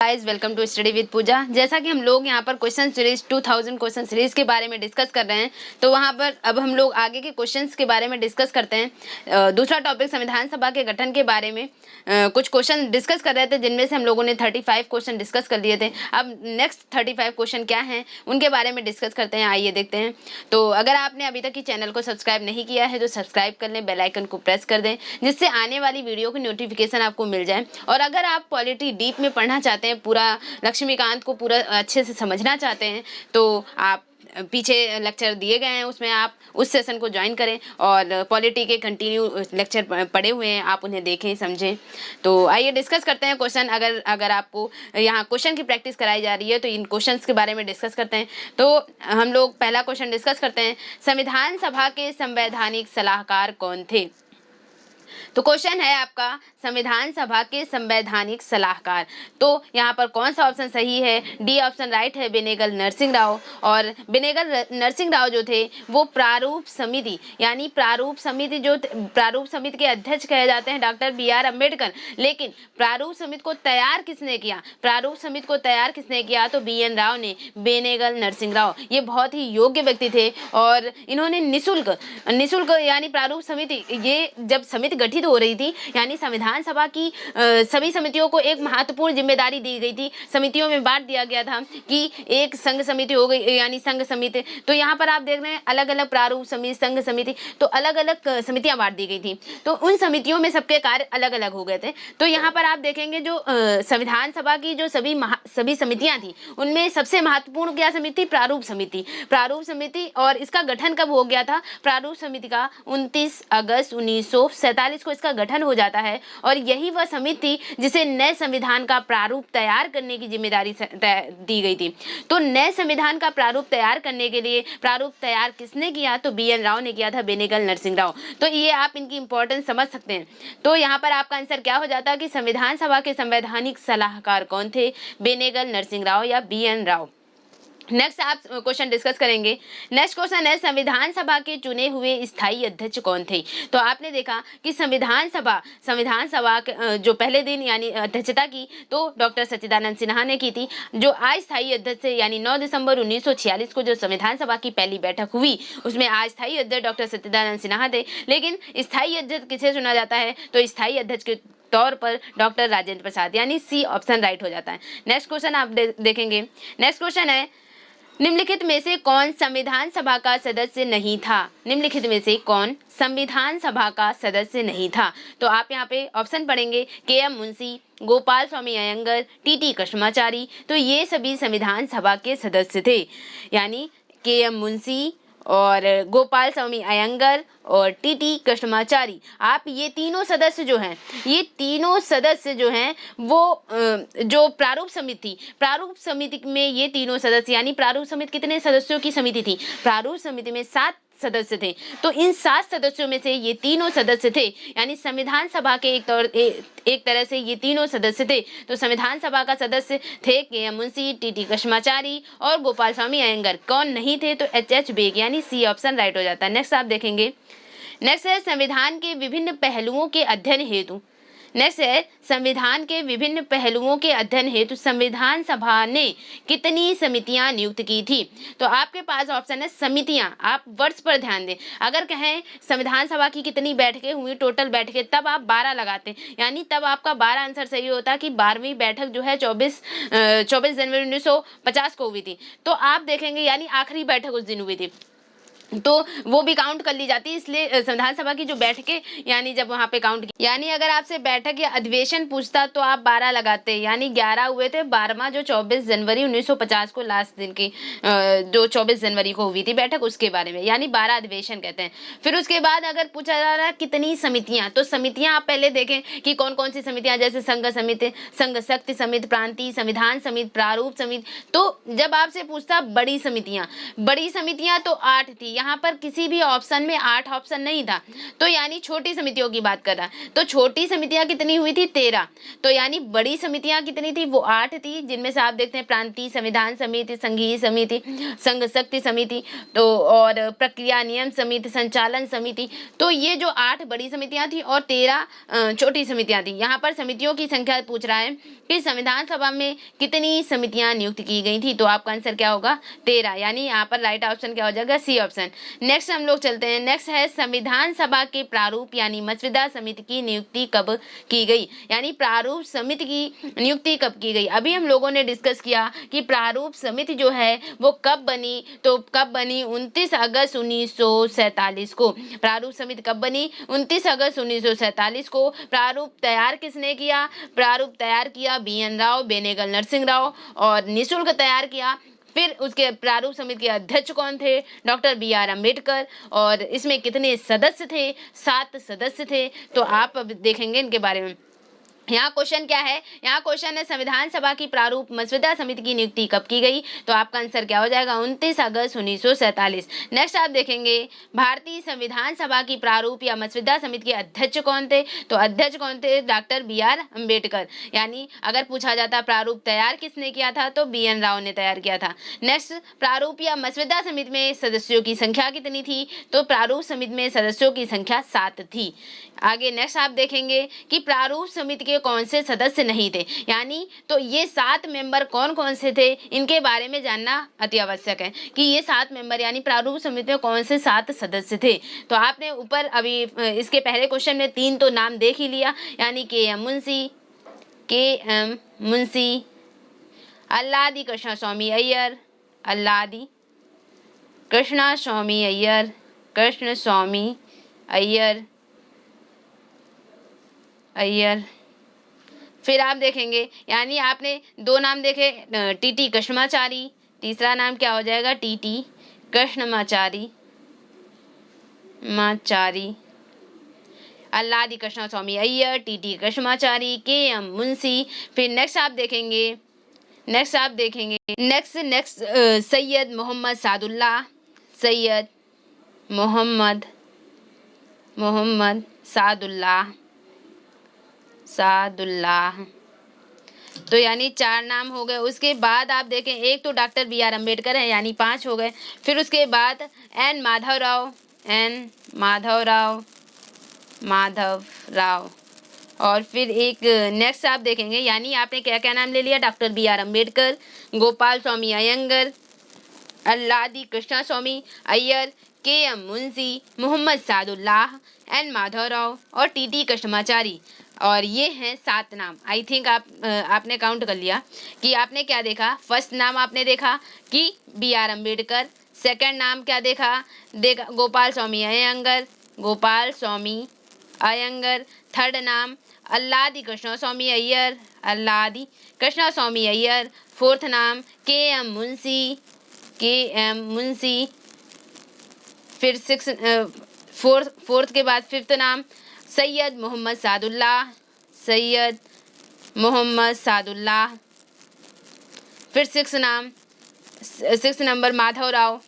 Guys, welcome to study with Pooja. जैसा कि हम लोग यहाँ पर क्वेश्चन सीरीज 2000 क्वेश्चन सीरीज के बारे में डिस्कस कर रहे हैं, तो वहाँ पर अब हम लोग आगे के क्वेश्चंस के बारे में डिस्कस करते हैं। दूसरा टॉपिक संविधान सभा के गठन के बारे में कुछ क्वेश्चन डिस्कस कर रहे थे, जिनमें से हम लोगों ने 35 क्वेश्चन डिस्कस कर लिए थे। अब नेक्स्ट 35 क्वेश्चन क्या हैं उनके बारे में डिस्कस करते हैं। आइए देखते हैं। तो अगर आपने अभी तक चैनल को सब्सक्राइब नहीं किया है तो सब्सक्राइब कर लें, बेल आइकन को प्रेस कर दें, जिससे आने वाली वीडियो की नोटिफिकेशन आपको मिल जाए। और अगर आप पॉलिटी डीप में पढ़ना चाहते हैं, पूरा लक्ष्मीकांत को पूरा अच्छे से समझना चाहते हैं, तो आप पीछे लेक्चर दिए गए हैं, उसमें आप उस सेशन को ज्वाइन करें और पॉलिटी के कंटिन्यू लेक्चर पढ़े हुए हैं, आप उन्हें देखें समझें। तो आइए डिस्कस करते हैं क्वेश्चन। अगर आपको यहाँ क्वेश्चन की प्रैक्टिस कराई जा रही है तो इन क्वेश्चंस के बारे में डिस्कस करते हैं। तो हम लोग पहला क्वेश्चन डिस्कस करते हैं, संविधान सभा के संवैधानिक सलाहकार कौन थे? तो क्वेश्चन है आपका, संविधान सभा के संवैधानिक सलाहकार। तो यहाँ पर कौन सा ऑप्शन सही है? डी ऑप्शन राइट है, बेनेगल नरसिंह राव। और बेनेगल नरसिंह राव जो थे वो प्रारूप समिति यानी प्रारूप समिति के अध्यक्ष कहे जाते हैं डॉक्टर BR अम्बेडकर। लेकिन प्रारूप समिति को तैयार किसने किया? तो BN राव ने, बेनेगल नरसिंह राव। ये बहुत ही योग्य व्यक्ति थे और इन्होंने निशुल्क यानी प्रारूप समिति, ये जब समिति गठित हो रही थी, यानी संविधान सभा की सभी समितियों को एक महत्वपूर्ण जिम्मेदारी दी गई थी। समितियों में बांट दिया गया था कि एक संघ समिति हो गई यानी संघ समिति। तो यहाँ पर आप देख रहे हैं अलग अलग प्रारूप समिति, संघ समिति, तो अलग अलग समितियां बांट दी गई थी। तो उन समितियों में सबके कार्य अलग अलग हो गए थे। तो यहाँ पर आप देखेंगे जो संविधान सभा की जो सभी समितियां थी, उनमें सबसे महत्वपूर्ण क्या समिति? प्रारूप समिति। और इसका गठन कब हो गया था? प्रारूप समिति का 29 अगस्त 1947 को इसका गठन हो जाता है। और यही वह समिति जिसे नए संविधान का प्रारूप तैयार करने की जिम्मेदारी दी गई थी। तो नए संविधान का प्रारूप तैयार करने के लिए प्रारूप तैयार किसने किया? तो BN राव ने किया था, बेनेगल नरसिंह राव। तो ये आप इनकी इंपॉर्टेंस समझ सकते हैं। तो यहाँ पर आपका आंसर क्या हो जाता है कि संविधान सभा के संवैधानिक सलाहकार कौन थे? बेनेगल नरसिंह राव या BN राव। नेक्स्ट आप क्वेश्चन डिस्कस करेंगे। नेक्स्ट क्वेश्चन है, संविधान सभा के चुने हुए स्थायी अध्यक्ष कौन थे? तो आपने देखा कि संविधान सभा जो पहले दिन यानी अध्यक्षता की तो डॉक्टर सच्चिदानंद सिन्हा ने की थी। जो अस्थायी अध्यक्ष थे यानी 9 दिसंबर 1946 को जो संविधान सभा की पहली बैठक हुई, उसमें अस्थायी अध्यक्ष डॉक्टर सच्चिदानंद सिन्हा थे। लेकिन स्थायी अध्यक्ष किसे चुना जाता है? तो स्थायी अध्यक्ष के तौर पर डॉक्टर राजेंद्र प्रसाद, यानी सी ऑप्शन राइट हो जाता है। नेक्स्ट क्वेश्चन आप देखेंगे। नेक्स्ट क्वेश्चन है, निम्नलिखित में से कौन संविधान सभा का सदस्य नहीं था? निम्नलिखित में से कौन संविधान सभा का सदस्य नहीं था? तो आप यहाँ पे ऑप्शन पढ़ेंगे, KM मुंशी, गोपाल स्वामी अयंगर, TT कृष्णाचारी। तो ये सभी संविधान सभा के सदस्य थे, यानी KM मुंशी और गोपाल स्वामी अयंगर और TT कृष्णाचारी। आप ये तीनों सदस्य जो हैं वो जो प्रारूप समिति में ये तीनों सदस्य, यानी प्रारूप समिति कितने सदस्यों की समिति थी? प्रारूप समिति में 7 सदस्य थे। तो इन 7 सदस्यों में से ये तीनों सदस्य थे, यानी संविधान सभा के एक तरह से ये तीनों सदस्य थे। तो संविधान सभा का सदस्य थे KM मुंशी, TT कृष्णाचारी और गोपाल स्वामी अयंगर। कौन नहीं थे? तो HH बेग, यानी सी ऑप्शन राइट हो जाता है। नेक्स्ट आप देखेंगे। नेक्स्ट है, संविधान के विभिन्न पहलुओं के अध्ययन हेतु संविधान सभा ने कितनी समितियां नियुक्त की थी? तो आपके पास ऑप्शन है समितियां। आप वर्ड्स पर ध्यान दें। अगर कहें संविधान सभा की कितनी बैठकें हुई, टोटल बैठकें, तब आप 12 लगाते, यानी तब आपका 12 आंसर सही होता कि 12वीं बैठक जो है 24 जनवरी 1950 को हुई थी। तो आप देखेंगे यानी आखिरी बैठक उस दिन हुई थी, तो वो भी काउंट कर ली जाती है। इसलिए संविधान सभा की जो बैठकें, यानी जब वहाँ पे काउंट, यानी अगर आपसे बैठक या अधिवेशन पूछता तो आप 12 लगाते, यानी 11 हुए थे। 12वां जो 24 जनवरी 1950 को लास्ट दिन की जो 24 जनवरी को हुई थी बैठक, उसके बारे में, यानी 12 अधिवेशन कहते हैं। फिर उसके बाद अगर पूछा जा रहा है कितनी समितियां, तो समितियां आप पहले देखें कि कौन कौन सी समितियां, जैसे संघ समिति, संघ शक्ति समिति, प्रांतीय संविधान समिति, प्रारूप समिति। तो जब आपसे पूछता बड़ी समितियां तो 8 थी, यहाँ पर किसी भी ऑप्शन में 8 ऑप्शन नहीं था, तो यानी छोटी समितियों की बात कर रहा है। तो छोटी समितियां कितनी हुई थी? 13। तो यानी बड़ी समितियां कितनी थी? वो 8 थी, जिनमें से आप देखते हैं प्रांतीय संविधान समिति, संघीय समिति, संघ शक्ति समिति, तो और प्रक्रिया नियम समिति, संचालन समिति। तो ये जो 8 बड़ी समितियां थी और 13 छोटी समितियां थी। यहाँ पर समितियों की संख्या पूछ रहा है कि संविधान सभा में कितनी समितियां नियुक्त की गई थी, तो आपका आंसर क्या होगा? 13। यानी यहाँ पर राइट ऑप्शन क्या हो जाएगा? C option. नेक्स्ट हम लोग चलते हैं। नेक्स्ट है संविधान सभा के प्रारूप यानी मसविदा समिति की नियुक्ति कब की गई? यानी प्रारूप समिति की नियुक्ति कब की गई? अभी हम लोगों ने डिस्कस किया कि प्रारूप समिति जो है वो कब बनी, तो कब बनी? 29 अगस्त 1947 को। प्रारूप समिति कब बनी? 29 अगस्त 1947 को। प्रारूप तैयार किसने किया? प्रारूप तैयार किया BN राव, बेनेगल नरसिंह राव, और निःशुल्क तैयार किया। फिर उसके प्रारूप समिति के अध्यक्ष कौन थे? Doctor BR Ambedkar. और इसमें कितने सदस्य थे? 7 सदस्य थे। तो आप अब देखेंगे इनके बारे में। यहाँ क्वेश्चन क्या है? यहाँ क्वेश्चन है संविधान सभा की प्रारूप मसविदा समिति की नियुक्ति कब की गई? तो आपका आंसर क्या हो जाएगा? 29 अगस्त 1947। नेक्स्ट आप देखेंगे भारतीय संविधान सभा की प्रारूप या मसविदा समिति के अध्यक्ष कौन थे? तो अध्यक्ष कौन थे? Doctor BR Ambedkar. यानी अगर पूछा जाता प्रारूप तैयार किसने किया था, तो BN राव ने तैयार किया था। नेक्स्ट, प्रारूप या मसविदा समिति में सदस्यों की संख्या कितनी थी? तो प्रारूप समिति में सदस्यों की संख्या 7 थी। आगे नेक्स्ट आप देखेंगे कि प्रारूप समिति के कौन से सदस्य नहीं थे, यानी तो ये 7 मेंबर कौन कौन से थे, इनके बारे में जानना अति आवश्यक है कि ये 7 मेंबर यानी प्रारूप समिति में कौन से 7 सदस्य थे। तो आपने ऊपर अभी इसके पहले क्वेश्चन में 3 तो नाम देख ही लिया, यानी KM मुंशी, अल्लादी कृष्णस्वामी अय्यर, अल्लादी कृष्णस्वामी अय्यर, कृष्णस्वामी अय्यर। फिर आप देखेंगे, यानी आपने 2 नाम देखे, TT कृष्णमाचारी, तीसरा नाम क्या हो जाएगा? TT Krishnamachari, Alladi Krishnaswamy Iyer, TT Krishnamachari, KM Munshi. फिर नेक्स्ट आप देखेंगे नेक्स्ट सैयद मोहम्मद सादुल्लाह, सैयद मोहम्मद सादुल्लाह। तो यानी 4 नाम हो गए। उसके बाद आप देखें, एक तो डॉक्टर BR अम्बेडकर है, यानी 5 हो गए। फिर उसके बाद N माधव राव, और फिर एक नेक्स्ट आप देखेंगे, यानी आपने क्या क्या नाम ले लिया? Doctor BR Ambedkar, Gopal Swami Iyengar, Alladi Krishnaswamy Iyer, KM Munshi, Mohammad Sadullah, N Madhav Rao और TT कृष्णमाचारी। और ये हैं 7 नाम। आई थिंक आपने काउंट कर लिया कि आपने क्या देखा। फर्स्ट नाम आपने देखा कि BR अम्बेडकर, सेकंड नाम क्या देखा? गोपाल स्वामी अयंगर, थर्ड नाम अल्लादी कृष्णस्वामी अय्यर, फोर्थ नाम KM मुंशी। फिर फोर्थ के बाद फिफ्थ नाम सैयद मोहम्मद सादुल्लाह। फिर six number Madhav Rao,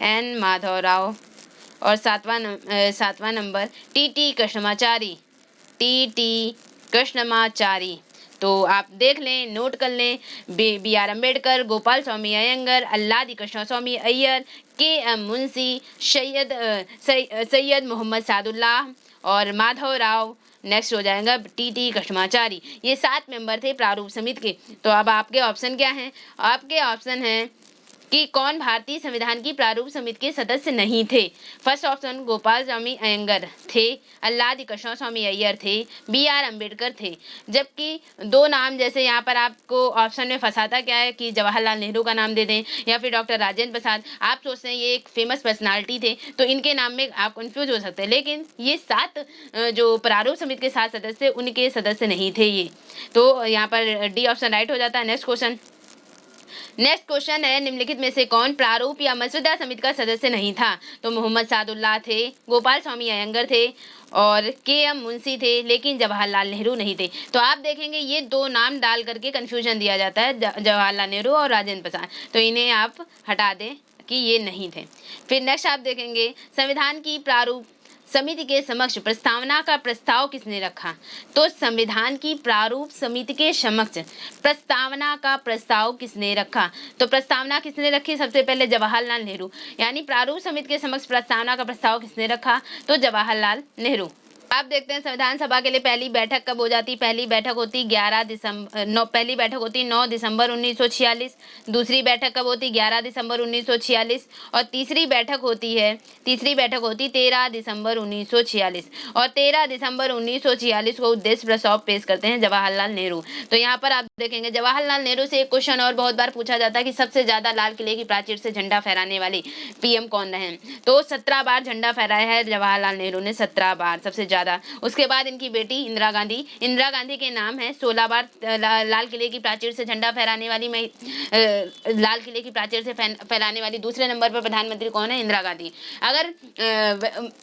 N Madhav Rao. और सातवां नंबर TT कृष्णमाचारी। तो आप देख लें, नोट कर लें, BR अम्बेडकर, गोपाल स्वामी अयंगर, अल्लादी कृष्णस्वामी अय्यर, KM मुंशी, सैयद मोहम्मद सादुल्लाह और माधव राव। नेक्स्ट हो जाएगा TT कृष्णमाचारी। ये 7 मेंबर थे प्रारूप समिति के। तो अब आपके ऑप्शन क्या हैं? आपके ऑप्शन हैं कि कौन भारतीय संविधान की प्रारूप समिति के सदस्य नहीं थे। फर्स्ट ऑप्शन गोपाल स्वामी अयंगर थे, अल्लादी कृष्णस्वामी अय्यर थे, BR अम्बेडकर थे। जबकि 2 नाम, जैसे यहाँ पर आपको ऑप्शन में फंसाता क्या है कि जवाहरलाल नेहरू का नाम दे दें या फिर डॉक्टर राजेंद्र प्रसाद। आप सोचते हैं ये एक फेमस पर्सनालिटी थे, तो इनके नाम में आप कंफ्यूज हो सकते हैं, लेकिन ये 7 जो प्रारूप समिति के 7 सदस्य, उनके सदस्य नहीं थे ये। तो यहाँ पर D ऑप्शन राइट हो जाता है। नेक्स्ट क्वेश्चन है, निम्नलिखित में से कौन प्रारूप या मसविदा समिति का सदस्य नहीं था? तो मोहम्मद सादुल्लाह थे, गोपाल स्वामी अयंगर थे और KM मुंशी थे, लेकिन जवाहरलाल नेहरू नहीं थे। तो आप देखेंगे ये 2 नाम डाल करके कन्फ्यूजन दिया जाता है, जवाहरलाल नेहरू और राजेंद्र प्रसाद। तो इन्हें आप हटा दें, कि ये नहीं थे। फिर नेक्स्ट आप देखेंगे संविधान की प्रारूप समिति के समक्ष प्रस्तावना का प्रस्ताव किसने रखा? तो संविधान की प्रारूप समिति के समक्ष प्रस्तावना का प्रस्ताव किसने रखा? तो प्रस्तावना किसने रखी? सबसे पहले जवाहरलाल नेहरू। यानी प्रारूप समिति के समक्ष प्रस्तावना का प्रस्ताव किसने रखा? तो जवाहरलाल नेहरू। आप देखते हैं संविधान सभा के लिए पहली बैठक कब हो जाती? पहली बैठक होती 9 दिसंबर 1946। दूसरी बैठक कब होती? 11 दिसंबर 1946। और तीसरी बैठक होती 13 दिसंबर 1946। और 13 दिसंबर 1946 को उद्देश्य प्रस्ताव पेश करते हैं जवाहरलाल नेहरू। तो यहाँ पर आप देखेंगे जवाहरलाल नेहरू से एक क्वेश्चन और बहुत बार पूछा जाता है कि सबसे ज्यादा लाल किले की प्राचीर से झंडा फहराने वाली पीएम कौन रहे? तो 17 बार झंडा फहराया है जवाहरलाल नेहरू ने, 17 बार सबसे ज्यादा। उसके बाद इनकी बेटी इंदिरा गांधी के नाम है 16 बार लाल किले की प्राचीर से झंडा फहराने वाली लाल किले की प्राचीर से फैलाने वाली। दूसरे नंबर पर प्रधानमंत्री कौन है? इंदिरा गांधी। अगर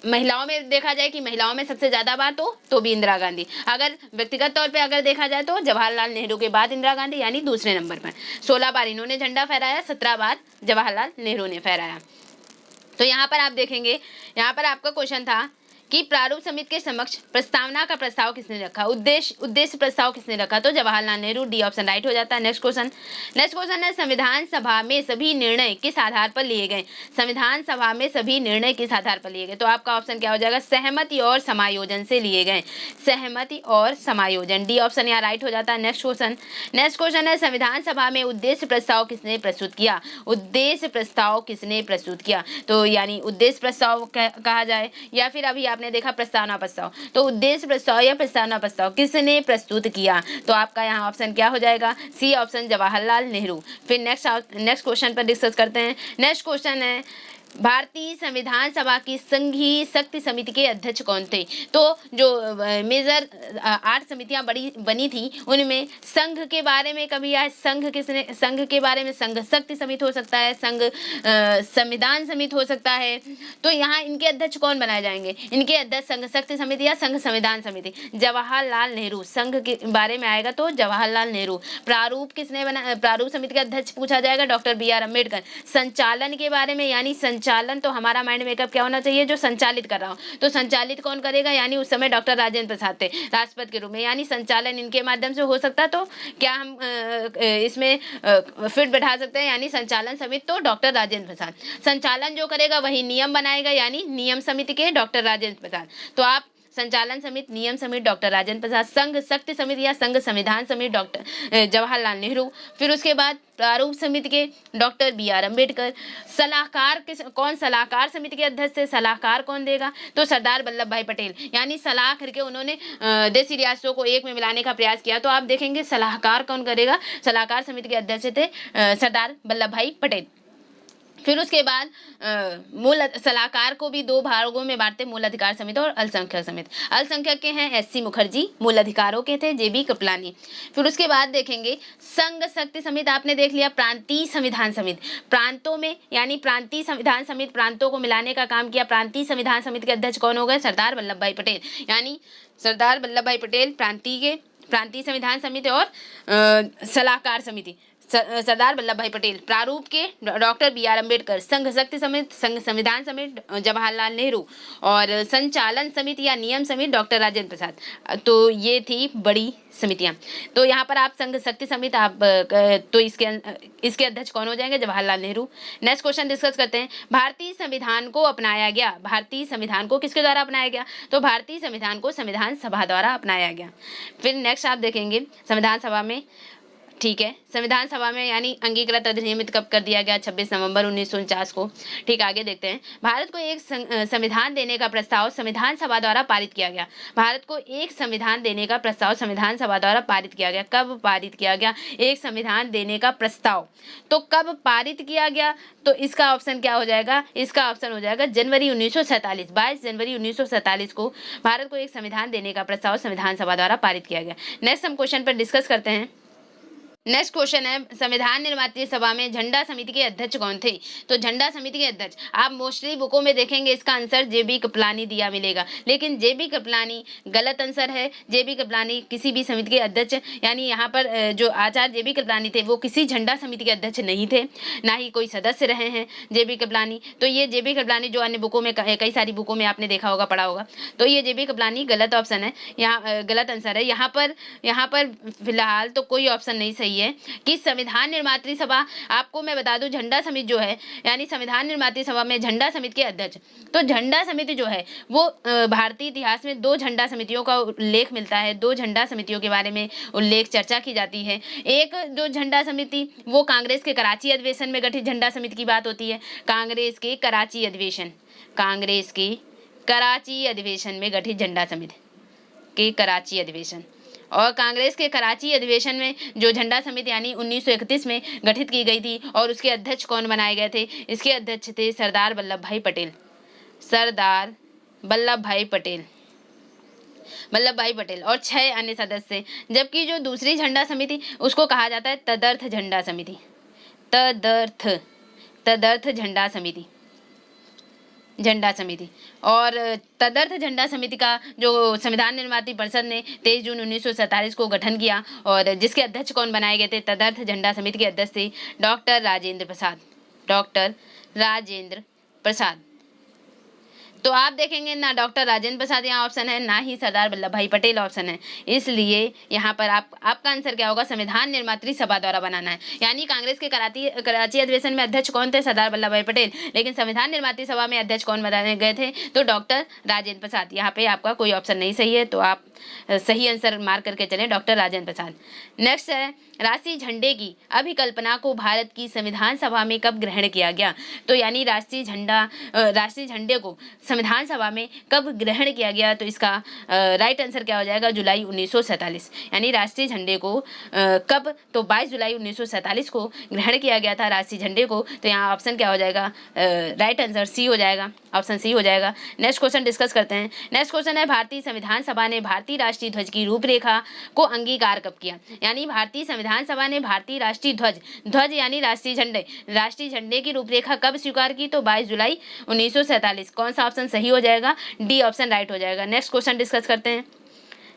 महिलाओं में देखा जाए कि महिलाओं में सबसे ज्यादा बार तो भी इंदिरा गांधी। अगर व्यक्तिगत तौर पे अगर देखा जाए तो जवाहरलाल नेहरू के बाद इंदिरा गांधी, यानी दूसरे नंबर पर। 16 बार इन्होंने झंडा फहराया, 17 बार जवाहरलाल नेहरू ने फहराया। तो यहाँ पर आप देखेंगे, यहाँ पर आपका क्वेश्चन था कि प्रारूप समिति के समक्ष प्रस्तावना का प्रस्ताव किसने रखा? उद्देश्य प्रस्ताव किसने रखा? तो Jawaharlal Nehru. D option right हो जाता है। नेक्स्ट क्वेश्चन है संविधान सभा में सभी निर्णय किस आधार पर लिए गए? संविधान सभा में सभी निर्णय किस आधार पर लिए गए? तो आपका ऑप्शन क्या हो जाएगा? सहमति और समायोजन से लिए गए। सहमति और समायोजन, डी ऑप्शन यहाँ राइट हो जाता है। नेक्स्ट क्वेश्चन है संविधान सभा में उद्देश्य प्रस्ताव किसने प्रस्तुत किया? उद्देश्य प्रस्ताव किसने प्रस्तुत किया? तो यानी उद्देश्य प्रस्ताव कहा जाए या फिर अभी आपने देखा प्रस्तावना प्रस्ताव, तो उद्देश्य प्रस्ताव या प्रस्तावना प्रस्ताव किसने प्रस्तुत किया? तो आपका यहाँ ऑप्शन क्या हो जाएगा? C option Jawaharlal Nehru. फिर नेक्स्ट क्वेश्चन पर डिस्कस करते हैं। नेक्स्ट क्वेश्चन है भारतीय संविधान सभा की संघीय शक्ति समिति के अध्यक्ष कौन थे? तो जो मेजर 8 समितियां बनी थी उनमें संघ के बारे में कभी आए, संघ के बारे में संघ शक्ति समिति हो सकता है, संघ संविधान समिति हो सकता है। तो यहाँ इनके अध्यक्ष कौन बनाए जाएंगे? इनके अध्यक्ष संघ शक्ति समिति या संघ संविधान समिति? जवाहरलाल नेहरू। संघ के बारे में आएगा तो जवाहरलाल नेहरू। प्रारूप किसने बना? प्रारूप समिति का अध्यक्ष पूछा जाएगा डॉक्टर BR अम्बेडकर। संचालन के बारे में, यानी संचालन तो हमारा माइंड मेकअप क्या होना चाहिए? जो संचालित कर रहा हो, तो संचालित कौन करेगा? यानी उस समय डॉक्टर राजेंद्र प्रसाद थे राष्ट्रपति के रूप में, यानी संचालन इनके माध्यम से हो सकता। तो क्या हम इसमें फिट बैठा सकते हैं? यानी संचालन समिति तो डॉक्टर राजेंद्र प्रसाद। संचालन जो करेगा वही नियम बनाएगा, यानी नियम समिति के डॉक्टर राजेंद्र प्रसाद। तो आप संचालन समिति, नियम समिति डॉक्टर राजेंद्र प्रसाद, संघ शक्ति समिति या संघ संविधान समिति डॉक्टर जवाहरलाल नेहरू। फिर उसके बाद प्रारूप समिति के डॉक्टर BR अम्बेडकर। सलाहकार कौन सलाहकार समिति के अध्यक्ष थे? सलाहकार कौन देगा? तो सरदार वल्लभ भाई पटेल। यानी सलाह करके उन्होंने देशी रियासतों को एक में मिलाने का प्रयास किया। तो आप देखेंगे सलाहकार कौन करेगा? सलाहकार समिति के अध्यक्ष थे सरदार वल्लभ भाई पटेल। फिर उसके बाद मूल सलाहकार को भी 2 भागों में बांटते, मूल अधिकार समिति और अल्पसंख्यक समिति। अल्पसंख्यक के हैं SC मुखर्जी, मूल अधिकारों के थे JB कृपलानी। फिर उसके बाद देखेंगे संघ शक्ति समिति, आपने देख लिया। प्रांतीय संविधान समिति, प्रांतों में, यानी प्रांतीय संविधान समिति प्रांतों को मिलाने का काम किया। प्रांतीय संविधान समिति के अध्यक्ष कौन हो गए? सरदार वल्लभ भाई पटेल। यानी सरदार वल्लभ भाई पटेल प्रांतीय संविधान समिति और सलाहकार समिति सरदार वल्लभ भाई पटेल। प्रारूप के डॉक्टर BR अम्बेडकर। संघ शक्ति समिति, संघ संविधान समिति जवाहरलाल नेहरू। और संचालन समिति या नियम समिति डॉक्टर राजेंद्र प्रसाद। तो ये थी बड़ी समितियां। तो यहाँ पर आप संघ शक्ति समिति आप तो इसके अध्यक्ष कौन हो जाएंगे? Jawaharlal Nehru. Next question discuss करते हैं। भारतीय संविधान को अपनाया गया। भारतीय संविधान को किसके द्वारा अपनाया गया? तो भारतीय संविधान को संविधान सभा द्वारा अपनाया गया। फिर नेक्स्ट आप देखेंगे संविधान सभा में, ठीक है, संविधान सभा में यानी अंगीकृत अधिनियमित कब कर दिया गया? 26 नवंबर 1949 को। ठीक, आगे देखते हैं। भारत को एक संविधान देने का प्रस्ताव संविधान सभा द्वारा पारित किया गया। भारत को एक संविधान देने का प्रस्ताव संविधान सभा द्वारा पारित किया गया। कब पारित किया गया एक संविधान देने का प्रस्ताव? तो कब पारित किया गया? तो इसका ऑप्शन क्या हो जाएगा? इसका ऑप्शन हो जाएगा जनवरी 1947। 22 जनवरी 1947 को भारत को एक संविधान देने का प्रस्ताव संविधान सभा द्वारा पारित किया गया। नेक्स्ट हम क्वेश्चन पर डिस्कस करते हैं। नेक्स्ट क्वेश्चन है, संविधान निर्मात्री सभा में झंडा समिति के अध्यक्ष कौन थे? तो झंडा समिति के अध्यक्ष आप मोस्टली बुकों में देखेंगे इसका आंसर जेबी कृपलानी दिया मिलेगा, लेकिन जेबी कृपलानी गलत आंसर है। जेबी कृपलानी किसी भी समिति के अध्यक्ष, यानी यहाँ पर जो आचार्य जेबी कृपलानी थे वो किसी झंडा समिति के अध्यक्ष नहीं थे, ना ही कोई सदस्य रहे हैं जेबी कृपलानी। तो ये जेबी कृपलानी जो अन्य बुकों में कई सारी बुकों में आपने देखा होगा, पढ़ा होगा, तो ये जेबी कृपलानी गलत ऑप्शन है, यहाँ गलत आंसर है। यहाँ पर फिलहाल तो कोई ऑप्शन नहीं सही है कि संविधान निर्मात्री सभा, आपको मैं बता दूं झंडा समिति जो है, यानी संविधान निर्मात्री सभा में झंडा समिति के अध्यक्ष, तो झंडा समिति जो है वो भारतीय इतिहास में 2 झंडा समितियों का उल्लेख मिलता है, 2 झंडा समितियों के बारे में उल्लेख चर्चा की जाती है। एक जो झंडा समिति वो कांग्रेस के कराची अधिवेशन में गठित झंडा समिति की बात होती है, कांग्रेस के कराची अधिवेशन में गठित झंडा समिति के कराची अधिवेशन, और कांग्रेस के कराची अधिवेशन में जो झंडा समिति यानी 1931 में गठित की गई थी, और उसके अध्यक्ष कौन बनाए गए थे? इसके अध्यक्ष थे सरदार वल्लभ भाई पटेल और 6 अन्य सदस्य। जबकि जो दूसरी झंडा समिति उसको कहा जाता है तदर्थ झंडा समिति। और तदर्थ झंडा समिति का जो संविधान निर्मात्री परिषद ने 23 जून 1947 को गठन किया, और जिसके अध्यक्ष कौन बनाए गए थे? तदर्थ झंडा समिति के अध्यक्ष थे डॉक्टर राजेंद्र प्रसाद। तो आप देखेंगे ना डॉक्टर राजेंद्र प्रसाद यहाँ ऑप्शन है, ना ही सरदार वल्लभ भाई पटेल ऑप्शन है। इसलिए यहाँ पर आपका आंसर क्या होगा? संविधान निर्मात्री सभा द्वारा बनाना है। यानी कांग्रेस के कराची अधिवेशन में अध्यक्ष कौन थे? सरदार वल्लभ भाई पटेल। लेकिन संविधान निर्मात्री सभा में अध्यक्ष कौन बनाए गए थे? तो डॉक्टर राजेंद्र प्रसाद। यहाँ पे आपका कोई ऑप्शन नहीं सही है, तो आप सही आंसर मार्क करके चलें, डॉक्टर राजेंद्र प्रसाद। नेक्स्ट है, राष्ट्रीय झंडे की अभिकल्पना को भारत की संविधान सभा में कब ग्रहण किया गया? तो यानी राष्ट्रीय झंडे को संविधान सभा में कब ग्रहण किया गया? तो इसका राइट आंसर क्या हो जाएगा? जुलाई 1947। यानी राष्ट्रीय झंडे को कब? तो 22 जुलाई 1947 को ग्रहण किया गया था राष्ट्रीय झंडे को। तो यहाँ ऑप्शन क्या हो जाएगा? राइट आंसर सी हो जाएगा, ऑप्शन सी हो जाएगा। नेक्स्ट क्वेश्चन डिस्कस करते हैं। नेक्स्ट क्वेश्चन है, भारतीय संविधान सभा ने भारतीय राष्ट्रीय ध्वज की रूपरेखा को अंगीकार कब किया? यानी भारतीय संविधान सभा ने भारतीय राष्ट्रीय ध्वज यानी राष्ट्रीय झंडे की रूपरेखा कब स्वीकार की? तो 22 जुलाई 1947। कौन सा ऑप्शन सही हो जाएगा? डी ऑप्शन राइट हो जाएगा। नेक्स्ट क्वेश्चन डिस्कस करते हैं।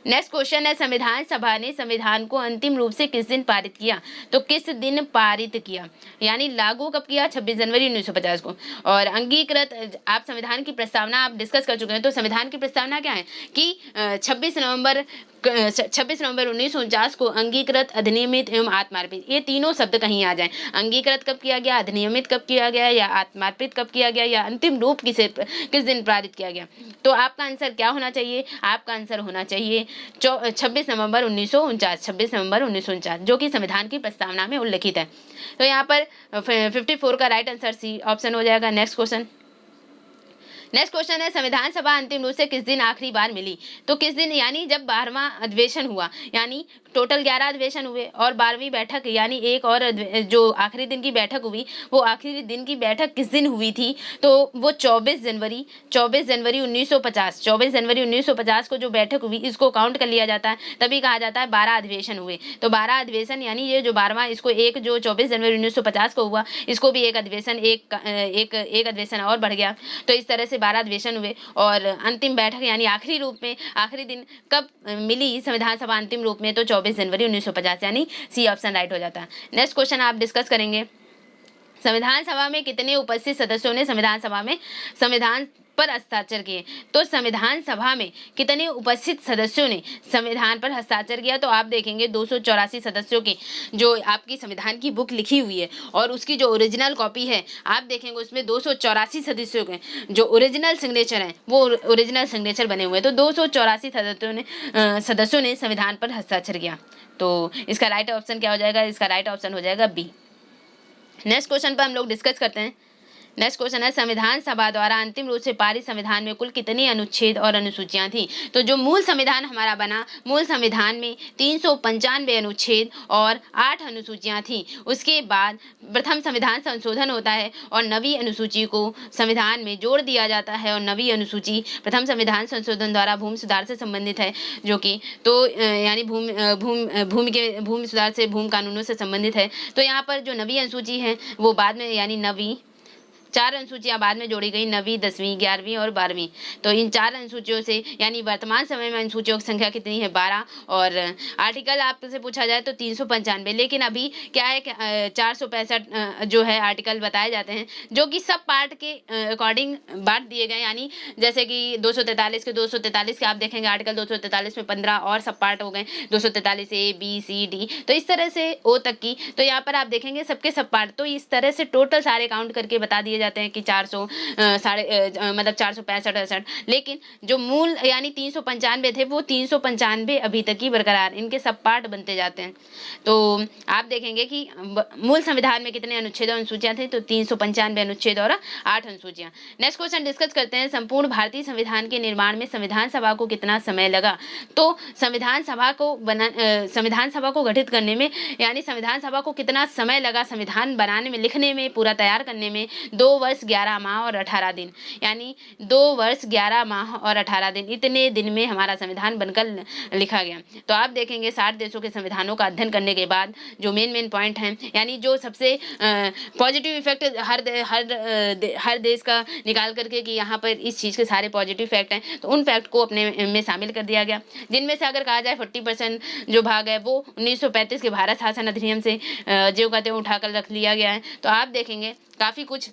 नेक्स्ट क्वेश्चन है, संविधान सभा ने संविधान को अंतिम रूप से किस दिन पारित किया? तो किस दिन पारित किया, यानी लागू कब किया? 26 जनवरी 1950 को। और अंगीकृत, आप संविधान की प्रस्तावना आप डिस्कस कर चुके हैं, तो संविधान की प्रस्तावना क्या है कि 26 नवंबर 1949 को अंगीकृत, अधिनियमित एवं आत्मार्पित, ये तीनों शब्द कहीं आ जाएं। अंगीकृत कब किया गया, अधिनियमित कब किया गया, या आत्मार्पित कब किया गया, या अंतिम रूप किस दिन पारित किया गया? तो आपका आंसर क्या होना चाहिए? आपका आंसर होना चाहिए 26 नवंबर 1949, जो कि संविधान की प्रस्तावना में उल्लिखित है। तो यहाँ पर 54 का राइट आंसर सी ऑप्शन हो जाएगा। नेक्स्ट क्वेश्चन है, संविधान सभा अंतिम रूप से किस दिन आखिरी बार मिली? तो किस दिन, यानी जब 12वां अधिवेशन हुआ, यानी टोटल 11 अधिवेशन हुए और 12वीं बैठक यानी एक और जो आखिरी दिन की बैठक हुई, वो आखिरी दिन की बैठक किस दिन हुई थी? तो वो 24 जनवरी 1950 को जो बैठक हुई, इसको काउंट कर लिया जाता है, तभी कहा जाता है 12 अधिवेशन हुए। तो 12 अधिवेशन यानी ये जो 12वां, इसको एक जो 24 जनवरी 1950 को हुआ, इसको भी एक अधिवेशन और बढ़ गया। तो इस तरह से 12 अधिवेशन हुए, और अंतिम बैठक यानी आखिरी रूप में आखिरी दिन कब मिली संविधान सभा अंतिम रूप में? तो 24 जनवरी 1950, यानी सी ऑप्शन राइट हो जाता है। नेक्स्ट क्वेश्चन आप डिस्कस करेंगे, संविधान सभा में कितने उपस्थित सदस्यों ने संविधान पर हस्ताक्षर किए? तो संविधान सभा में कितने उपस्थित सदस्यों ने संविधान पर हस्ताक्षर किया? तो आप देखेंगे 284 सदस्यों के, जो आपकी संविधान की बुक लिखी हुई है और उसकी जो ओरिजिनल कॉपी है, आप देखेंगे उसमें 284 सदस्यों के जो ओरिजिनल सिग्नेचर हैं, वो ओरिजिनल सिग्नेचर बने हुए हैं। तो 284 सदस्यों ने संविधान पर हस्ताक्षर किया। तो इसका राइट ऑप्शन क्या हो जाएगा? इसका राइट ऑप्शन हो जाएगा बी। नेक्स्ट क्वेश्चन पर हम लोग डिस्कस करते हैं। नेक्स्ट क्वेश्चन है, संविधान सभा द्वारा अंतिम रूप से पारित संविधान में कुल कितने अनुच्छेद और अनुसूचियां थी? तो जो मूल संविधान हमारा बना, मूल संविधान में 395 अनुच्छेद और 8 अनुसूचियां थी। उसके बाद प्रथम संविधान संशोधन होता है और नवी अनुसूची को संविधान में जोड़ दिया जाता है, और नवी अनुसूची प्रथम संविधान संशोधन द्वारा भूमि सुधार से संबंधित है, जो कि तो यानी भूमि सुधार से भूमि कानूनों से संबंधित है। तो यहाँ पर जो नवी अनुसूची है वो बाद में, यानी नवी 4 अनुसूचियां बाद में जोड़ी गई, 9वीं, 10वीं, 11वीं और 12वीं। तो इन 4 अनुसूचियों से, यानी वर्तमान समय में अनुसूचियों की संख्या कितनी है? 12। और आर्टिकल आपसे पूछा जाए तो 395, लेकिन अभी क्या है कि 465 जो है आर्टिकल बताए जाते हैं, जो कि सब पार्ट के अकॉर्डिंग बांट दिए गए, यानी जैसे कि 243 के आप देखेंगे आर्टिकल 243 में 15 और सब पार्ट हो गए, 243 ए, बी, सी, डी, तो इस तरह से ओ तक की। तो यहाँ पर आप देखेंगे सबके सब पार्ट, तो इस तरह से टोटल सारे काउंट करके बता दिए जाते हैं कि 400 मतलब 465, लेकिन जो मूल यानी 395 थे वो 395 अभी तक ही बरकरार, इनके सब पार्ट बनते जाते हैं। तो आप देखेंगे कि मूल संविधान में कितने अनुच्छेद और अनुसूचियां थे? तो 395 अनुच्छेद और 8 अनुसूचियां। नेक्स्ट क्वेश्चन डिस्कस करते हैं, संपूर्ण भारतीय संविधान के निर्माण में संविधान सभा को कितना समय लगा? तो संविधान सभा को गठित करने में, यानी संविधान सभा को कितना समय लगा संविधान बनाने में, लिखने में, पूरा तैयार करने में? 2 वर्ष 11 माह और 18 दिन, यानी 2 वर्ष 11 माह और 18 दिन, इतने दिन में हमारा संविधान बनकर लिखा गया। तो आप देखेंगे 60 देशों के संविधानों का अध्ययन करने के बाद जो मेन पॉइंट हैं, यानी जो सबसे पॉजिटिव इफेक्ट हर देश का निकाल करके कि यहाँ पर इस चीज़ के सारे पॉजिटिव फैक्ट हैं, तो उन फैक्ट को अपने में शामिल कर दिया गया, जिनमें से अगर कहा जाए 40% जो भाग है वो 1935 के भारत शासन अधिनियम से जो कहते हैं उठाकर रख लिया गया है। तो आप देखेंगे काफ़ी कुछ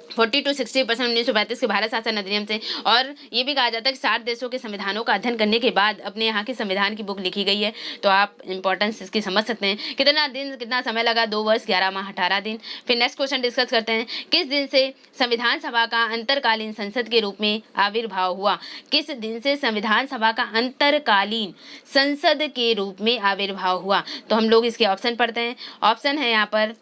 40 to 60% 1935 के भारत शासन अधिनियम से, और ये भी कहा जाता है कि 60 देशों के संविधानों का अध्ययन करने के बाद अपने यहाँ के संविधान की बुक लिखी गई है। तो आप इंपॉर्टेंस इसकी समझ सकते हैं, कितना समय लगा? 2 वर्ष 11 माह 18 दिन। फिर नेक्स्ट क्वेश्चन डिस्कस करते हैं, किस दिन से संविधान सभा का अंतरकालीन संसद के रूप में आविर्भाव हुआ? किस दिन से संविधान सभा का अंतरकालीन संसद के रूप में आविर्भाव हुआ? तो हम लोग इसके ऑप्शन पढ़ते हैं। ऑप्शन है यहाँ पर,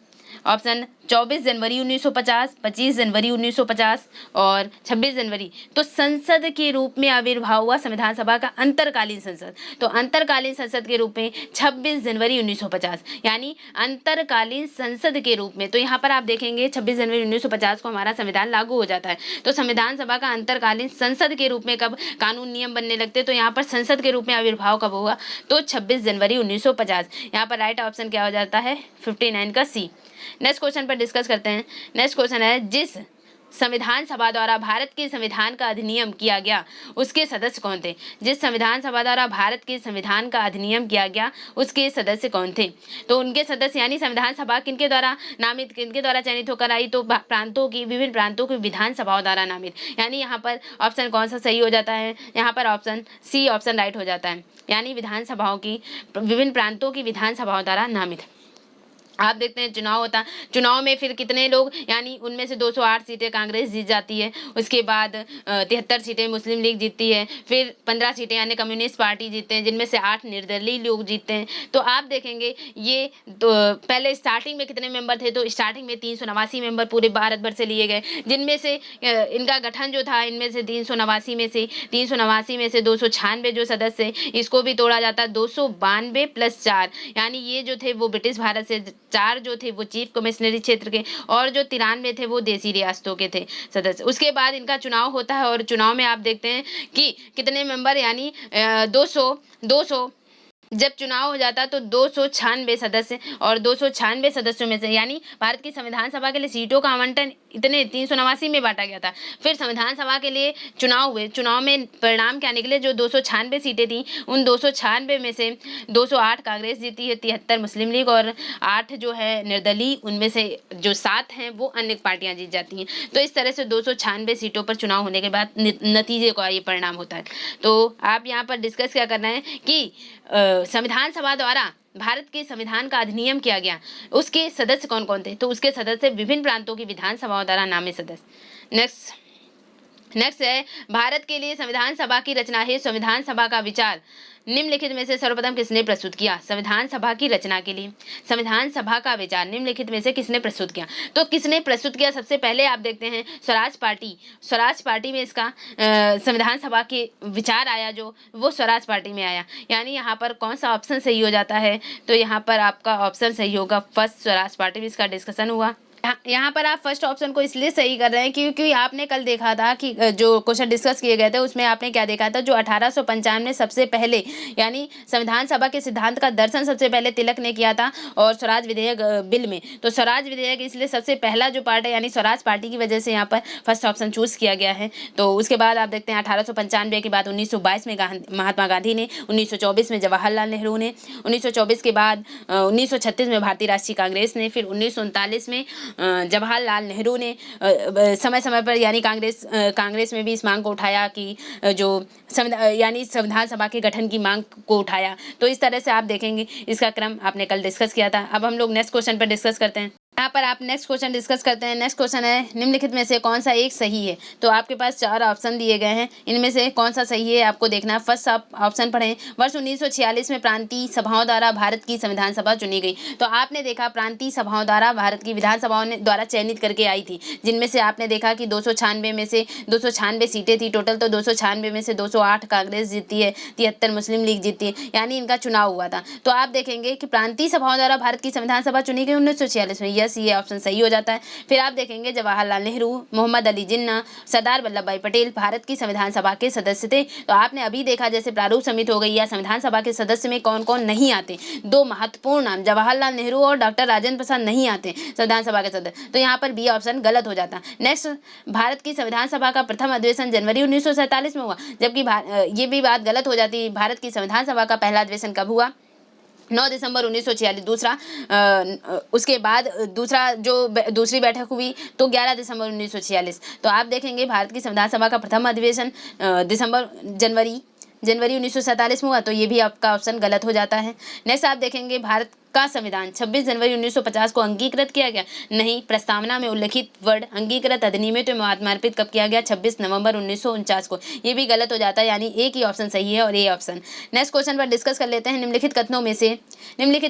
ऑप्शन 24 जनवरी 1950, 25 जनवरी 1950 और 26 जनवरी। तो संसद के रूप में आविर्भाव हुआ संविधान सभा का अंतरकालीन संसद, तो अंतरकालीन संसद के रूप में 26 जनवरी 1950, यानी अंतरकालीन संसद के रूप में। तो यहाँ पर आप देखेंगे 26 जनवरी 1950 को हमारा संविधान लागू हो जाता है। तो संविधान सभा का अंतरकालीन संसद के रूप में कब कानून नियम बनने लगते? तो यहाँ पर संसद के रूप में आविर्भाव कब होगा? तो 26 जनवरी 1950। यहाँ पर राइट ऑप्शन क्या हो जाता है? 59 का सी। नेक्स्ट क्वेश्चन पर डिस्कस करते हैं। नेक्स्ट क्वेश्चन है, जिस संविधान सभा द्वारा भारत के संविधान का अधिनियम किया गया उसके सदस्य कौन थे? जिस संविधान सभा द्वारा भारत के संविधान का अधिनियम किया गया उसके सदस्य कौन थे? तो उनके सदस्य, यानी संविधान सभा किनके द्वारा नामित, किनके द्वारा चयनित होकर आई? तो विभिन्न प्रांतों की विधान सभाओं द्वारा नामित, यानी यहाँ पर ऑप्शन कौन सा सही हो जाता है? यहाँ पर ऑप्शन सी ऑप्शन राइट हो जाता है, यानी विधान सभाओं की, विभिन्न प्रांतों की विधान सभाओं द्वारा नामित। आप देखते हैं चुनाव होता, चुनाव में फिर कितने लोग, यानी उनमें से 208 सीटें कांग्रेस जीत जाती है, उसके बाद 73 सीटें मुस्लिम लीग जीतती है, फिर 15 सीटें यानी कम्युनिस्ट पार्टी जीतते हैं, जिनमें से 8 निर्दलीय लोग जीतते हैं। तो आप देखेंगे ये तो पहले स्टार्टिंग में कितने मेंबर थे? तो स्टार्टिंग में 389 मेंबर पूरे भारत भर से लिए गए, जिनमें से इनका गठन जो था, इनमें से 389 में से 296 जो सदस्य, इसको भी तोड़ा जाता है 292 + 4, यानी ये जो थे वो ब्रिटिश भारत से, 4 जो थे वो चीफ कमिश्नरी क्षेत्र के, और जो 93 थे वो देसी रियासतों के थे सदस्य। उसके बाद इनका चुनाव होता है, और चुनाव में आप देखते हैं कि कितने मेंबर, यानी 200 जब चुनाव हो जाता तो 296 सदस्य, और 296 सदस्यों में से, यानी भारत की संविधान सभा के लिए सीटों का आवंटन इतने 389 में बांटा गया था। फिर संविधान सभा के लिए चुनाव हुए, चुनाव में परिणाम क्या निकले? जो 296 सीटें थी, उन 296 में से 208 कांग्रेस जीती है, 73 मुस्लिम लीग और 8 जो है निर्दलीय, उनमें से जो 7 हैं वो अन्य पार्टियां जीत जाती हैं। तो इस तरह से 296 सीटों पर चुनाव होने के बाद नतीजे का ये परिणाम होता है। तो आप यहाँ पर डिस्कस क्या करना है कि संविधान सभा द्वारा भारत के संविधान का अधिनियम किया गया, उसके सदस्य कौन कौन थे? तो उसके सदस्य विभिन्न प्रांतों की विधानसभाओं द्वारा नामित सदस्य। नेक्स्ट है, भारत के लिए संविधान सभा की रचना है संविधान सभा का विचार निम्नलिखित में से सर्वप्रथम किसने प्रस्तुत किया? संविधान सभा की रचना के लिए संविधान सभा का विचार निम्नलिखित में से किसने प्रस्तुत किया? तो किसने प्रस्तुत किया? सबसे पहले आप देखते हैं स्वराज पार्टी में इसका संविधान सभा के विचार आया, जो वो स्वराज पार्टी में आया। यानी यहाँ पर कौन सा ऑप्शन सही हो जाता है? तो यहाँ पर आपका ऑप्शन सही होगा फर्स्ट, स्वराज पार्टी में इसका डिस्कशन हुआ। यहाँ पर आप फर्स्ट ऑप्शन को इसलिए सही कर रहे हैं क्योंकि आपने कल देखा था कि जो क्वेश्चन डिस्कस किए गए थे उसमें आपने क्या देखा था, जो 1895 में सबसे पहले यानी संविधान सभा के सिद्धांत का दर्शन सबसे पहले तिलक ने किया था और स्वराज विधेयक बिल में। तो स्वराज विधेयक इसलिए सबसे पहला जो पार्ट है यानी स्वराज पार्टी की वजह से यहाँ पर फर्स्ट ऑप्शन चूज किया गया है। तो उसके बाद आप देखते हैं 1895 के बाद 1922 में महात्मा गांधी ने, 1924 में जवाहरलाल नेहरू ने, 1924 के बाद 1936 में भारतीय राष्ट्रीय कांग्रेस ने, फिर 1939 में जवाहरलाल नेहरू ने समय समय पर यानी कांग्रेस में भी इस मांग को उठाया कि जो संविधान सभा के गठन की मांग को उठाया। तो इस तरह से आप देखेंगे इसका क्रम आपने कल डिस्कस किया था। अब हम लोग नेक्स्ट क्वेश्चन पर डिस्कस करते हैं। यहाँ पर आप नेक्स्ट क्वेश्चन डिस्कस करते हैं। नेक्स्ट क्वेश्चन है निम्नलिखित में से कौन सा एक सही है? तो आपके पास 4 ऑप्शन दिए गए हैं, इनमें से कौन सा सही है आपको देखना है। फर्स्ट आप ऑप्शन पढ़ें, वर्ष 1946 में प्रांतीय सभाओं द्वारा भारत की संविधान सभा चुनी गई। तो आपने देखा प्रांतीय सभाओं द्वारा भारत की विधानसभाओं ने द्वारा चयनित करके आई थी, जिनमें से आपने देखा कि 296 में से 296 सीटें थी टोटल। तो 296 में से 208 कांग्रेस जीती है, 73 मुस्लिम लीग जीती है, यानी इनका चुनाव हुआ था। तो आप देखेंगे कि प्रांतीय सभाओं द्वारा भारत की संविधान सभा चुनी गई 1946 में। यस, ये ऑप्शन सही हो जाता है। फिर आप देखेंगे जवाहरलाल नेहरू, मोहम्मद अली जिन्ना, सरदार वल्लभ भाई पटेल भारत की संविधान सभा के सदस्य थे। तो आपने अभी देखा जैसे प्रारूप समिति हो गई या संविधान सभा के सदस्य में कौन कौन नहीं आते, 2 महत्वपूर्ण नाम जवाहरलाल नेहरू और डॉक्टर राजेंद्र प्रसाद नहीं आते संविधान सभा के सदस्य। तो यहाँ पर बी ऑप्शन गलत हो जाता। नेक्स्ट, भारत की संविधान सभा का प्रथम अधिवेशन जनवरी 1947 में हुआ, जबकि ये भी बात गलत हो जाती। भारत की संविधान सभा का पहला अधिवेशन कब हुआ? 9 दिसंबर 1946। दूसरा उसके बाद दूसरी बैठक हुई तो 11 दिसंबर 1946। तो आप देखेंगे भारत की संविधान सभा का प्रथम अधिवेशन जनवरी 1947 में हुआ, तो ये भी आपका ऑप्शन गलत हो जाता है। नेक्स्ट आप देखेंगे भारत का संविधान 26 जनवरी 1950 को अंगीकृत किया गया। नहीं, प्रस्तावना में उल्लिखित वर्ड अंगीकृत अधिनियम तो समर्पित कब किया गया? 26 नवंबर 1949 को। ये भी गलत हो जाता है, यानी एक ही ऑप्शन सही है और ए ऑप्शन। नेक्स्ट क्वेश्चन पर डिस्कस कर लेते हैं। निम्नलिखित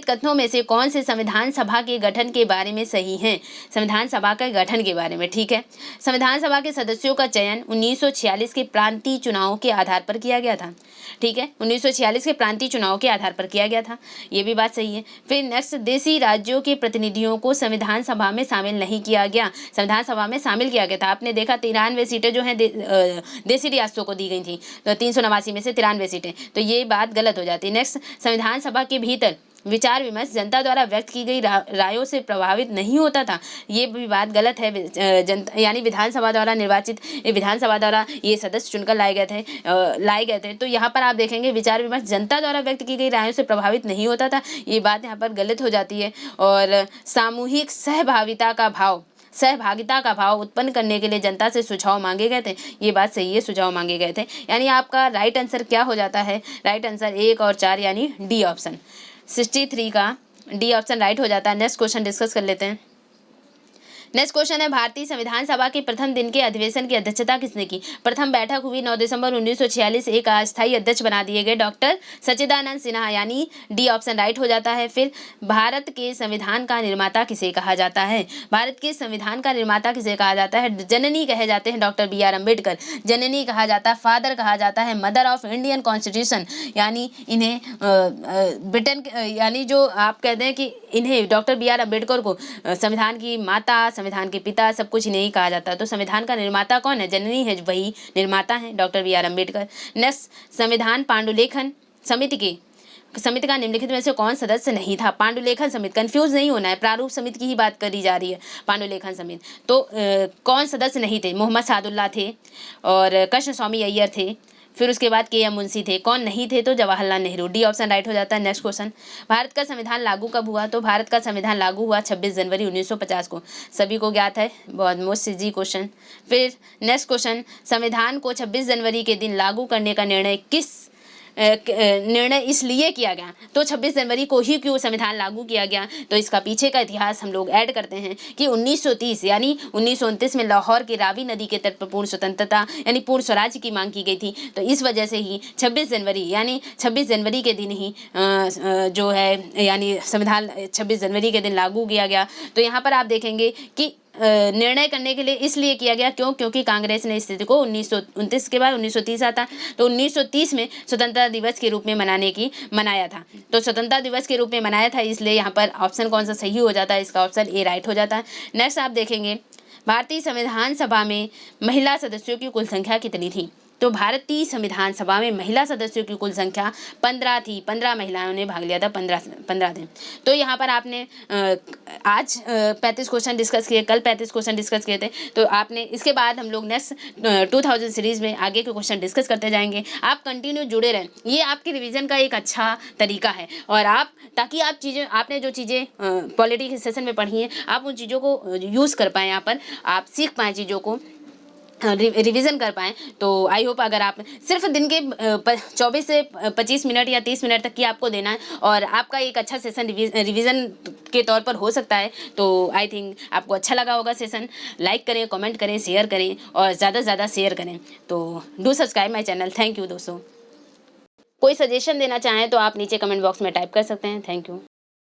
कथनों में से कौन से संविधान सभा के गठन के बारे में सही है? संविधान सभा के गठन के बारे में, ठीक है। संविधान सभा के सदस्यों का चयन 1946 के प्रांतीय चुनाव के आधार पर किया गया था, ठीक है। 1946 के प्रांतीय चुनाव के आधार पर किया गया था, ये भी बात सही है। फिर नेक्स्ट, देशी राज्यों के प्रतिनिधियों को संविधान सभा में शामिल नहीं किया गया। संविधान सभा में शामिल किया गया था। आपने देखा 93 सीटें जो हैं देशी रियासतों को दी गई थी, तो 389 में से 93 सीटें। तो ये बात गलत हो जाती है। नेक्स्ट, संविधान सभा के भीतर विचार विमर्श जनता द्वारा व्यक्त की गई रायों से प्रभावित नहीं होता था, ये भी बात गलत है। यानी विधानसभा द्वारा ये सदस्य चुनकर लाए गए थे। तो यहाँ पर आप देखेंगे विचार विमर्श जनता द्वारा व्यक्त की गई रायों से प्रभावित नहीं होता था, ये बात यहाँ पर गलत हो जाती है। और सामूहिक सहभागिता का भाव उत्पन्न करने के लिए जनता से सुझाव मांगे गए थे, ये बात सही है, सुझाव मांगे गए थे। यानी आपका राइट आंसर क्या हो जाता है? राइट आंसर 1 और 4 यानी डी ऑप्शन। 63 का डी ऑप्शन राइट हो जाता है। नेक्स्ट क्वेश्चन डिस्कस कर लेते हैं। नेक्स्ट क्वेश्चन है भारतीय संविधान सभा के प्रथम दिन के अधिवेशन की अध्यक्षता किसने की? प्रथम बैठक हुई 9 दिसंबर 1946। एक अस्थायी अध्यक्ष बना दिए गए डॉक्टर सच्चिदानंद सिन्हा, यानी डी ऑप्शन राइट हो जाता है। फिर भारत के संविधान का निर्माता किसे कहा जाता है? भारत के संविधान का निर्माता किसे कहा जाता है? जननी कहे जाते हैं डॉक्टर BR अम्बेडकर, जननी कहा जाता है, फादर कहा जाता है, मदर ऑफ इंडियन कॉन्स्टिट्यूशन, यानी इन्हें ब्रिटेन यानी जो आप कहते हैं कि इन्हें डॉक्टर BR अम्बेडकर को संविधान की माता, संविधान के पिता, सब कुछ नहीं कहा जाता। तो संविधान का निर्माता कौन है? जननी है, वही निर्माता है डॉक्टर BR अम्बेडकर। नेक्स्ट, संविधान पांडुलेखन समिति का निम्नलिखित में से कौन सदस्य नहीं था? पांडुलेखन समिति, कंफ्यूज नहीं होना है, प्रारूप समिति की ही बात करी जा रही है। पांडुलेखन समिति तो कौन सदस्य नहीं थे? मोहम्मद सादुल्ला थे और कृष्ण स्वामी अय्यर थे, फिर उसके बाद KM मुंशी थे। कौन नहीं थे? तो Jawaharlal Nehru. D option right हो जाता है। नेक्स्ट क्वेश्चन, भारत का संविधान लागू कब हुआ? तो भारत का संविधान लागू हुआ 26 जनवरी 1950 को, सभी को ज्ञात है, बहुत मोस्ट इजी क्वेश्चन। फिर नेक्स्ट क्वेश्चन, संविधान को 26 जनवरी के दिन लागू करने का निर्णय किस निर्णय इसलिए किया गया, तो 26 जनवरी को ही क्यों संविधान लागू किया गया, तो इसका पीछे का इतिहास हम लोग ऐड करते हैं कि 1930 यानी 1929 में लाहौर की रावी नदी के तट पर पूर्ण स्वतंत्रता यानी पूर्ण स्वराज्य की मांग की गई थी। तो इस वजह से ही 26 जनवरी यानी 26 जनवरी के दिन ही जो है यानी संविधान 26 जनवरी के दिन लागू किया गया। तो यहाँ पर आप देखेंगे कि निर्णय करने के लिए इसलिए किया गया क्यों, क्योंकि कांग्रेस ने स्थिति को 1929 के बाद 1930 आता, तो 1930 में स्वतंत्रता दिवस के रूप में मनाया था। तो स्वतंत्रता दिवस के रूप में मनाया था, इसलिए यहाँ पर ऑप्शन कौन सा सही हो जाता है, इसका ऑप्शन ए राइट हो जाता है। नेक्स्ट आप देखेंगे भारतीय संविधान सभा में महिला सदस्यों की कुल संख्या कितनी थी। तो भारतीय संविधान सभा में महिला सदस्यों की कुल संख्या 15 थी। 15 महिलाओं ने भाग लिया था, 15 थे। तो यहाँ पर आपने आज 35 क्वेश्चन डिस्कस किए, कल 35 क्वेश्चन डिस्कस किए थे। तो आपने इसके बाद हम लोग नेक्स्ट 2000 सीरीज़ में आगे के क्वेश्चन डिस्कस करते जाएंगे। आप कंटिन्यू जुड़े रहें, ये आपके रिवीजन का एक अच्छा तरीका है। और आप ताकि आप चीज़ें आपने जो चीज़ें पॉलिटी के सेशन में पढ़ी हैं, आप उन चीज़ों को यूज़ कर पाएँ, यहाँ पर आप सीख पाएँ, चीज़ों को रिवीजन कर पाएँ। तो आई होप अगर आप सिर्फ दिन के 24 से 25 मिनट या 30 मिनट तक की आपको देना है और आपका एक अच्छा सेशन रिवीजन के तौर पर हो सकता है, तो आई थिंक आपको अच्छा लगा होगा सेशन। लाइक करें, कमेंट करें, शेयर करें और ज़्यादा से ज़्यादा शेयर करें। तो do subscribe my channel. Thank you दोस्तों। कोई सजेशन देना चाहें तो आप नीचे कमेंट बॉक्स में टाइप कर सकते हैं। Thank you.